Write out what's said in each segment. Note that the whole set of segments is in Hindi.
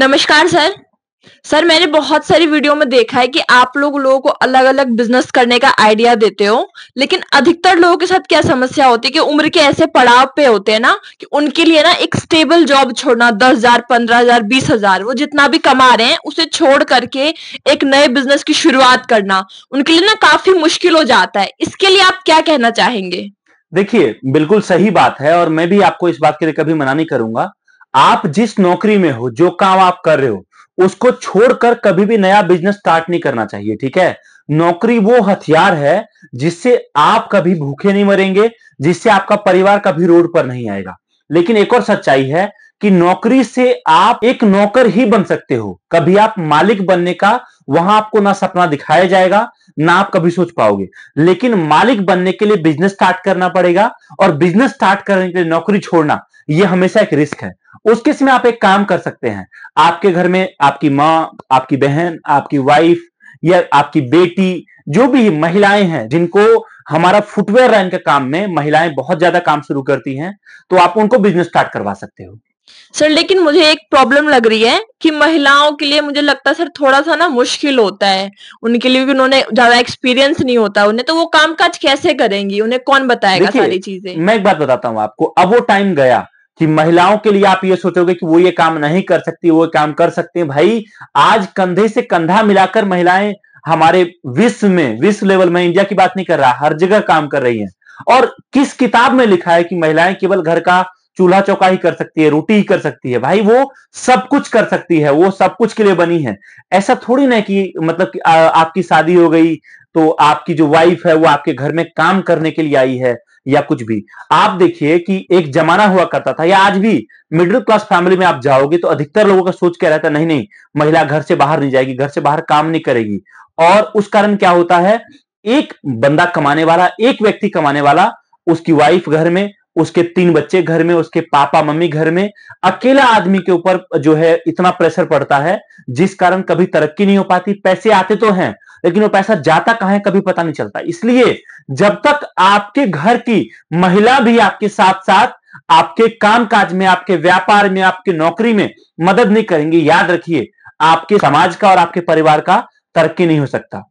नमस्कार सर। सर मैंने बहुत सारी वीडियो में देखा है कि आप लोगों को अलग-अलग बिजनेस करने का आइडिया देते हो, लेकिन अधिकतर लोगों के साथ क्या समस्या होती है कि उम्र के ऐसे पड़ाव पे होते हैं ना कि उनके लिए ना एक स्टेबल जॉब छोड़ना 10,000, 15,000, 20,000 वो जितना भी कमा रहे हैं उसे छोड़ करके एक नए बिजनेस की शुरुआत करना उनके लिए ना काफी मुश्किल हो जाता है। इसके लिए आप क्या कहना चाहेंगे? देखिए, बिल्कुल सही बात है और मैं भी आपको इस बात के लिए कभी मना नहीं करूंगा। आप जिस नौकरी में हो, जो काम आप कर रहे हो, उसको छोड़कर कभी भी नया बिज़नेस स्टार्ट नहीं करना चाहिए, ठीक है? नौकरी वो हथियार है, जिससे आप कभी भूखे नहीं मरेंगे, जिससे आपका परिवार कभी रोड पर नहीं आएगा। लेकिन एक और सच्चाई है कि नौकरी से आप एक नौकर ही बन सकते हो। कभी आप मालिक बनने का वहां आपको ना सपना दिखाया जाएगा, ना आप कभी सोच पाओगे। लेकिन मालिक बनने के लिए बिज़नेस स्टार्ट करना पड़ेगा और बिज़नेस स्टार्ट करने के लिए नौकरी छोड़ना, ये हमेशा एक रिस्क है। उस केस में आप एक काम कर सकते हैं। आपके घर में आपकी माँ, आपकी बहन, आपकी वाइफ या आपकी बेटी, जो भी महिलाएं हैं जिनको हमारा फुटवियर लाइन के काम में महिलाएं बहुत ज्यादा काम शुरू करती हैं, तो आप उनको बिज़नेस स्टार्ट करवा सकते हो। सर लेकिन मुझे एक प्रॉब्लम लग रही है कि महिलाओं के लिए मुझे लगता है सर थोड़ा-सा ना मुश्किल होता है। उनके लिए भी उन्होंने ज़्यादा एक्सपीरियंस नहीं होता उन्हें, तो वो काम-काज कैसे करेंगी? उन्हें कौन बताएगा देखिए, सारी चीज़ें? मैं एक बात बताता हूं आपको। अब वो टाइम गया कि महिलाओं के लिए आप ये सोचोगे कि वो ये काम नहीं कर सकती, वो काम कर सकते हैं। भाई, आज कंधे से कंधा मिलाकर महिलाएं हमारे विश्व लेवल में, इंडिया की बात नहीं कर रहा, हर जगह काम कर रही हैं। और किस किताब में लिखा है कि महिलाएं केवल घर का चूल्हा चौका ही कर सकती है, रोटी ही कर सकती है? भाई, वो सब कुछ कर सकती है, वो सब कुछ के लिए बनी है। ऐसा थोड़ी ना कि मतलब कि आपकी शादी हो गई तो आपकी जो वाइफ है वो आपके घर में काम करने के लिए आई है या कुछ भी। आप देखिए कि एक जमाना हुआ करता था, या आज भी मिडिल क्लास फैमिली में आप जाओगे तो अधिकतर लोगों का सोच क्या रहता है, नहीं नहीं, महिला घर से बाहर नहीं जाएगी, घर से बाहर काम नहीं करेगी। और उस कारण क्या होता है, एक बंदा कमाने वाला, एक व्यक्ति कमाने वाला, उसकी वाइफ घर में, उसके 3 बच्चे घर में, उसके पापा मम्मी घर में, अकेला आदमी के ऊपर जो है इतना प्रेशर पड़ता है, जिस कारण कभी तरक्की नहीं हो पाती। पैसे आते तो हैं, लेकिन वो पैसा जाता कहां है कभी पता नहीं चलता। इसलिए जब तक आपके घर की महिला भी आपके साथ साथ आपके कामकाज में, आपके व्यापार में, आपकी नौकरी में मदद नहीं करेंगी, याद रखिए, आपके समाज का और आपके परिवार का तरक्की नहीं हो सकता।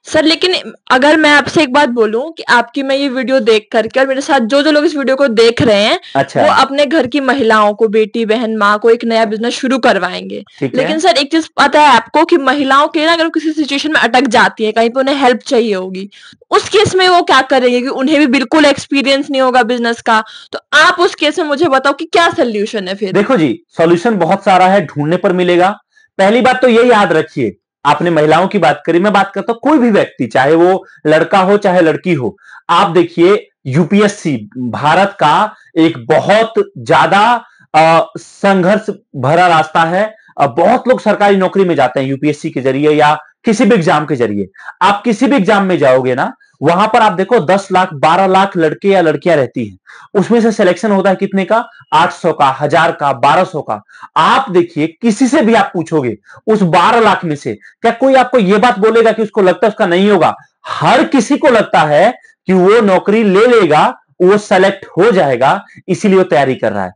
सर लेकिन अगर मैं आपसे एक बात बोलूं कि आपकी मैं ये वीडियो देख करके और मेरे साथ जो-जो लोग इस वीडियो को देख रहे हैं, अच्छा। वो अपने घर की महिलाओं को, बेटी, बहन, माँ को एक नया बिज़नेस शुरू करवाएँगे। ठीक है। लेकिन सर एक चीज़ पता है आपको कि महिलाओं के ना अगर किसी सिचुएशन में अटक जाती है, कहीं पे उन्हें हेल्प चाहिए होगी, उस केस में वो क्या करेंगे कि उन्हें भी बिल्कुल एक्सपीरियंस नहीं होगा बिज़नेस का। तो आप उस केस में मुझे बताओ कि क्या सॉल्यूशन है फिर? देखो जी, सॉल्यूशन बहुत सारा है, ढूंढने पर मिलेगा। पहली बात तो ये याद रखिए, आपने महिलाओं की बात करी, मैं बात करता हूं कोई भी व्यक्ति, चाहे वो लड़का हो चाहे लड़की हो। आप देखिए, यूपीएससी भारत का एक बहुत ज्यादा संघर्ष भरा रास्ता है। बहुत लोग सरकारी नौकरी में जाते हैं यूपीएससी के जरिए या किसी भी एग्जाम के जरिए। आप किसी भी एग्जाम में जाओगे ना, वहां पर आप देखो 10 लाख 12 लाख लड़के या लड़कियां रहती हैं। उसमें से सिलेक्शन होता है कितने का? 800 का, 1000 का, 1200 का। आप देखिए, किसी से भी आप पूछोगे उस 12 लाख में से, क्या कोई आपको यह बात बोलेगा कि उसको लगता है उसका नहीं होगा? हर किसी को लगता है कि वो नौकरी ले लेगा, वो सेलेक्ट हो जाएगा, इसीलिए वो तैयारी कर रहा है।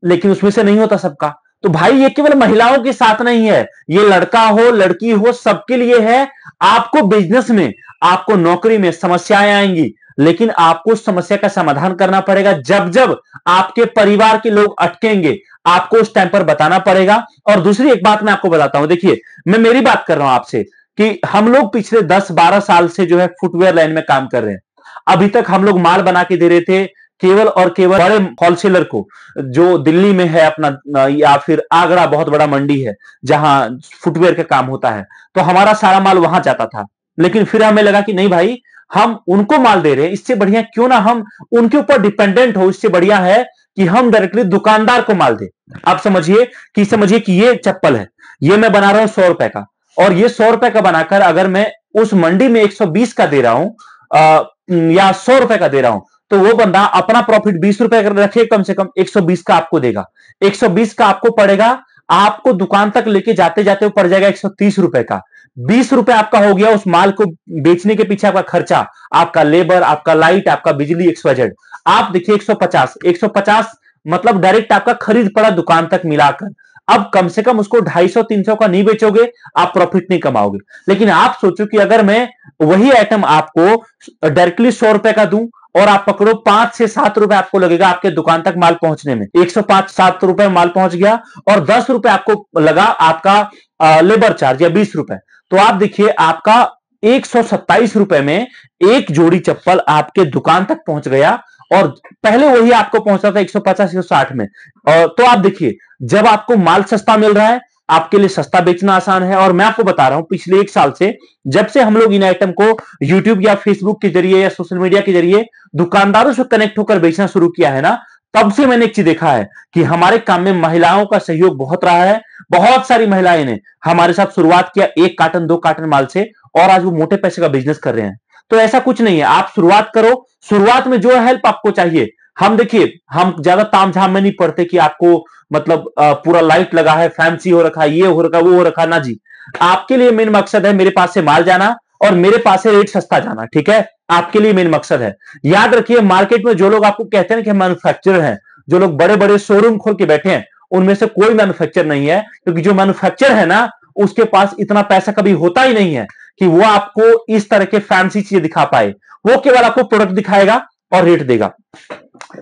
लेकिन उसमें से नहीं होता सबका। तो भाई, ये केवल महिलाओं के साथ नहीं है, ये लड़का हो लड़की हो सबके लिए है। आपको बिजनेस में, आपको नौकरी में समस्याएं आएंगी, लेकिन आपको उस समस्या का समाधान करना पड़ेगा। जब जब आपके परिवार के लोग अटकेंगे, आपको उस टाइम पर बताना पड़ेगा। और दूसरी एक बात मैं आपको बताता हूं, देखिए, मैं मेरी बात कर रहा हूं आपसे कि हम लोग पिछले 10-12 साल से जो है फुटवेयर लाइन में काम कर रहे हैं। अभी तक हम लोग माल बना के दे रहे थे केवल और केवल बड़े होलसेलर को, जो दिल्ली में है अपना, या फिर आगरा बहुत बड़ा मंडी है जहां फुटवेयर का काम होता है। तो हमारा सारा माल वहां जाता था। लेकिन फिर हमें लगा कि नहीं भाई, हम उनको माल दे रहे हैं, इससे बढ़िया क्यों ना हम उनके ऊपर डिपेंडेंट हो। इससे बढ़िया है कि हम डायरेक्टली दुकानदार को माल दें। आप समझिए कि ये चप्पल है, ये मैं बना रहा हूं 100 रुपए का, और ये 100 रुपए का बनाकर अगर मैं उस मंडी में 120 का दे रहा हूं, या 100 रुपए का दे रहा हूं, तो वो बंदा अपना प्रॉफिट 20 रुपए का रखे, कम से कम 120 का आपको देगा। 120 का आपको पड़ेगा, आपको दुकान तक लेके जाते जाते वो पड़ जाएगा 130 रुपए का। 20 रुपए आपका हो गया उस माल को बेचने के पीछे आपका खर्चा, आपका लेबर, आपका लाइट, आपका बिजली, XYZ। आप देखिए 150 मतलब डायरेक्ट आपका खरीद पड़ा दुकान तक मिलाकर। अब कम से कम उसको 250-300 का नहीं बेचोगे, आप प्रॉफिट नहीं कमाओगे। लेकिन आप सोचो कि अगर मैं वही आइटम आपको डायरेक्टली 100 रुपए का दूं और आप पकड़ो 5 से 7 रुपए आपको लगेगा आपके दुकान तक माल पहुंचने में, 105-7 रुपए माल पहुंच गया और 10 रुपए आपको लगा आपका लेबर चार्ज या 20 रुपए, तो आप देखिए आपका 127 रुपए में एक जोड़ी चप्पल आपके दुकान तक पहुंच गया और पहले वही आपको पहुंचा था 150-160 में। और तो आप देखिए जब आपको माल सस्ता मिल रहा है, आपके लिए सस्ता बेचना आसान है। और मैं आपको बता रहा हूं पिछले 1 साल से जब से हम लोग इन आइटम को यूट्यूब या फेसबुक के जरिए या सोशल मीडिया के जरिए दुकानदारों से कनेक्ट होकर बेचना शुरू किया है ना, तब से मैंने एक चीज देखा है कि हमारे काम में महिलाओं का सहयोग बहुत रहा है। बहुत सारी महिलाएं ने हमारे साथ शुरुआत किया 1 कार्टन 2 कार्टन माल से और आज वो मोटे पैसे का बिजनेस कर रहे हैं। तो ऐसा कुछ नहीं है, आप शुरुआत करो, शुरुआत में जो हेल्प आपको चाहिए, हम देखिए हम ज्यादा तामझाम में नहीं पड़ते कि आपको मतलब पूरा लाइट लगा है, फैंसी हो रखा है, ये हो रखा, वो हो रखा, ना जी। आपके लिए मेन मकसद है मेरे पास से माल जाना और मेरे पास से रेट सस्ता जाना, ठीक है, आपके लिए मेन मकसद है। याद रखिए मार्केट में जो लोग आपको कहते हैं कि हम मैन्युफैक्चरर हैं, जो लोग बड़े बड़े शोरूम खोल के बैठे हैं, उनमें से कोई मैन्युफैक्चर नहीं है, क्योंकि जो मैन्युफैक्चर है ना उसके पास इतना पैसा कभी होता ही नहीं है कि वो आपको इस तरह के फैंसी चीजें दिखा पाए। वो केवल आपको प्रोडक्ट दिखाएगा और रेट देगा।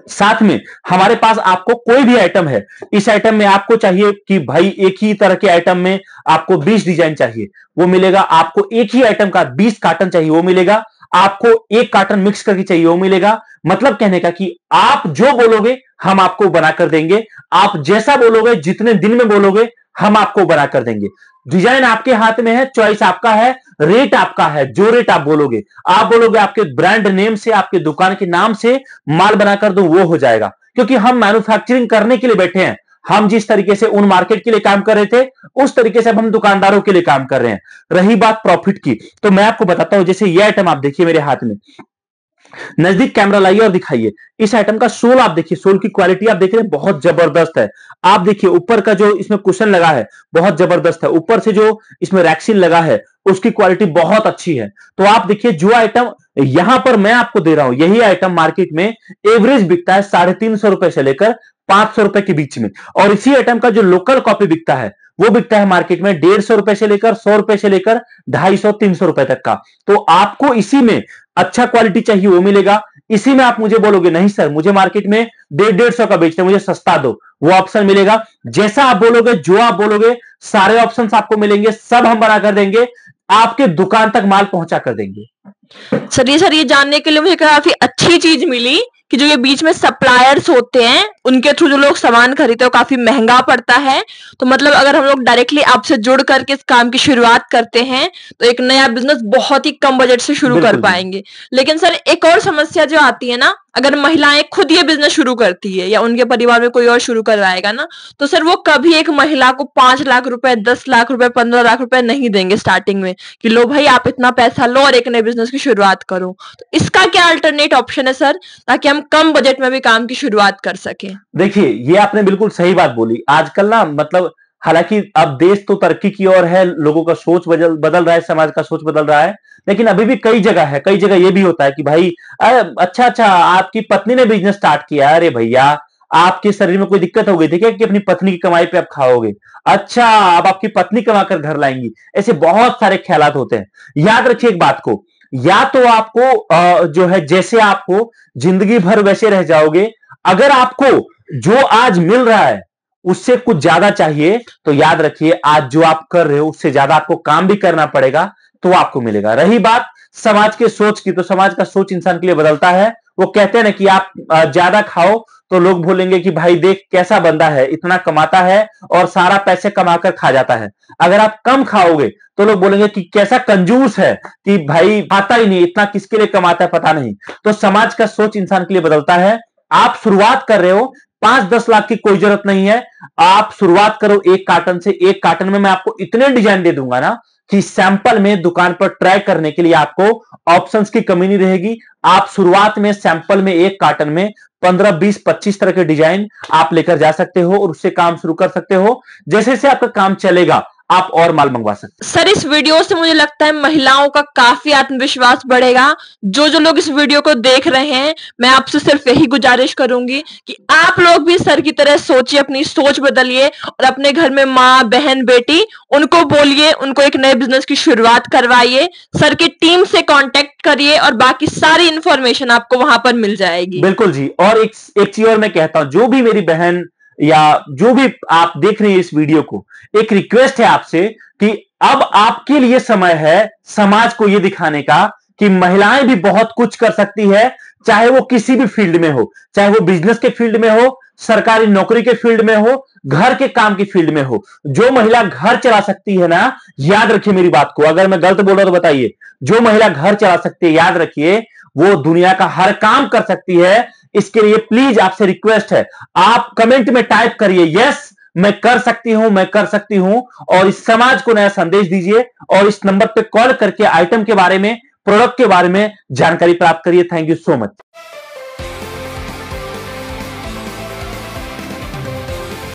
साथ में हमारे पास आपको कोई भी आइटम है, इस आइटम में आपको चाहिए कि भाई एक ही तरह के आइटम में आपको 20 डिजाइन चाहिए, वो मिलेगा। आपको एक ही आइटम का 20 कार्टन चाहिए, वो मिलेगा। आपको 1 कार्टन मिक्स करके चाहिए, वो मिलेगा। मतलब कहने का कि आप जो बोलोगे हम आपको बनाकर देंगे, आप जैसा बोलोगे, जितने दिन में बोलोगे हम आपको बनाकर देंगे। डिजाइन आपके हाथ में है, चॉइस आपका है, रेट आपका है। जो रेट आप बोलोगे आपके ब्रांड नेम से, आपके दुकान के नाम से माल बनाकर दो, वो हो जाएगा। क्योंकि हम मैन्युफैक्चरिंग करने के लिए बैठे हैं। हम जिस तरीके से उन मार्केट के लिए काम कर रहे थे उस तरीके से अब हम दुकानदारों के लिए काम कर रहे हैं। रही बात प्रॉफिट की, तो मैं आपको बताता हूं। जैसे ये आइटम आप देखिए मेरे हाथ में, नजदीक कैमरा लाइए और दिखाइए। इस आइटम का सोल आप देखिए, सोल की क्वालिटी आप देख रहे हैं बहुत जबरदस्त है। आप देखिए ऊपर का जो इसमें कुशन लगा है बहुत जबरदस्त है, ऊपर से जो इसमें रैक्सीन लगा है उसकी क्वालिटी बहुत अच्छी है। तो आप देखिए जो आइटम यहां पर मैं आपको दे रहा हूं, यही आइटम मार्केट में एवरेज बिकता है 350 रुपए से लेकर 500 रुपए के बीच में। और इसी आइटम का जो लोकल कॉपी बिकता है वो बिकता है मार्केट में 150 रुपए से लेकर 100 रुपए से लेकर 250-300 रुपए तक का। तो आपको इसी में अच्छा क्वालिटी चाहिए वो मिलेगा। इसी में आप मुझे बोलोगे नहीं सर मुझे मार्केट में 150 का बेचते हैं, मुझे सस्ता दो, वो ऑप्शन मिलेगा। जैसा आप बोलोगे, जो आप बोलोगे, सारे ऑप्शन आपको मिलेंगे, सब हम बना कर देंगे, आपके दुकान तक माल पहुंचा कर देंगे। सर ये जानने के लिए मुझे काफी अच्छी चीज मिली कि जो ये बीच में सप्लायर्स होते हैं उनके थ्रू जो लोग सामान खरीदते हैं वो काफी महंगा पड़ता है। तो मतलब अगर हम लोग डायरेक्टली आपसे जुड़ करके इस काम की शुरुआत करते हैं तो एक नया बिजनेस बहुत ही कम बजट से शुरू कर पाएंगे। लेकिन सर एक और समस्या जो आती है ना, अगर महिलाएं खुद ये बिजनेस शुरू करती है या उनके परिवार में कोई और शुरू करवाएगा ना, तो सर वो कभी एक महिला को 5 लाख रुपए, 10 लाख रुपए, 15 लाख रुपए नहीं देंगे स्टार्टिंग में कि लो भाई आप इतना पैसा लो और एक नए बिजनेस की शुरुआत करो। तो इसका क्या अल्टरनेट ऑप्शन है सर, ताकि हम कम बजट में भी काम की शुरुआत कर सके? देखिए ये आपने बिल्कुल सही बात बोली। आजकल ना मतलब हालांकि अब देश तो तरक्की की ओर है, लोगों का सोच बदल रहा है, समाज का सोच बदल रहा है, लेकिन अभी भी कई जगह ये भी होता है कि भाई अच्छा आपकी पत्नी ने बिजनेस स्टार्ट किया, अरे भैया आपके शरीर में कोई दिक्कत हो गई थी क्या कि अपनी पत्नी की कमाई पे आप खाओगे? अच्छा अब आपकी पत्नी कमा कर घर लाएंगी। ऐसे बहुत सारे ख्यालात होते हैं। याद रखिए एक बात को, या तो आपको जो है जैसे आपको जिंदगी भर वैसे रह जाओगे। अगर आपको जो आज मिल रहा है उससे कुछ ज्यादा चाहिए तो याद रखिए आज जो आप कर रहे हो उससे ज्यादा आपको काम भी करना पड़ेगा तो आपको मिलेगा। रही बात समाज के सोच की, तो समाज का सोच इंसान के लिए बदलता है। वो कहते हैं ना कि आप ज्यादा खाओ तो लोग बोलेंगे कि भाई देख कैसा बंदा है, इतना कमाता है और सारा पैसे कमाकर खा जाता है। अगर आप कम खाओगे तो लोग बोलेंगे कि कैसा कंजूस है, कि भाई खाता ही नहीं, इतना किसके लिए कमाता है पता नहीं। तो समाज का सोच इंसान के लिए बदलता है। आप शुरुआत कर रहे हो, 5-10 लाख की कोई जरूरत नहीं है। आप शुरुआत करो 1 कार्टन से। 1 कार्टन में मैं आपको इतने डिजाइन दे दूंगा ना कि सैंपल में दुकान पर ट्राई करने के लिए आपको ऑप्शंस की कमी नहीं रहेगी। आप शुरुआत में सैंपल में 1 कार्टन में 15, 20, 25 तरह के डिजाइन आप लेकर जा सकते हो और उससे काम शुरू कर सकते हो। जैसे जैसे आपका काम चलेगा आप और माल मंगवा सकते हैं। सर इस वीडियो से मुझे लगता है महिलाओं का काफी आत्मविश्वास बढ़ेगा। जो जो लोग इस वीडियो को देख रहे हैं, मैं आपसे सिर्फ यही गुजारिश करूंगी कि आप लोग भी सर की तरह सोचिए, अपनी सोच बदलिए और अपने घर में माँ बहन बेटी उनको बोलिए, उनको एक नए बिजनेस की शुरुआत करवाइए। सर की टीम से कांटेक्ट करिए और बाकी सारी इंफॉर्मेशन आपको वहां पर मिल जाएगी। बिल्कुल जी। और एक चीज और मैं कहता हूं, जो भी मेरी बहन या जो भी आप देख रहे हैं इस वीडियो को, एक रिक्वेस्ट है आपसे कि अब आपके लिए समय है समाज को यह दिखाने का कि महिलाएं भी बहुत कुछ कर सकती है, चाहे वो किसी भी फील्ड में हो, चाहे वो बिजनेस के फील्ड में हो, सरकारी नौकरी के फील्ड में हो, घर के काम की फील्ड में हो। जो महिला घर चला सकती है ना, याद रखिए मेरी बात को, अगर मैं गलत बोल रहा हूं तो बताइए, जो महिला घर चला सकती है, याद रखिए वो दुनिया का हर काम कर सकती है। इसके लिए प्लीज आपसे रिक्वेस्ट है, आप कमेंट में टाइप करिए यस मैं कर सकती हूं, मैं कर सकती हूं, और इस समाज को नया संदेश दीजिए और इस नंबर पे कॉल करके आइटम के बारे में, प्रोडक्ट के बारे में जानकारी प्राप्त करिए। Thank you so much.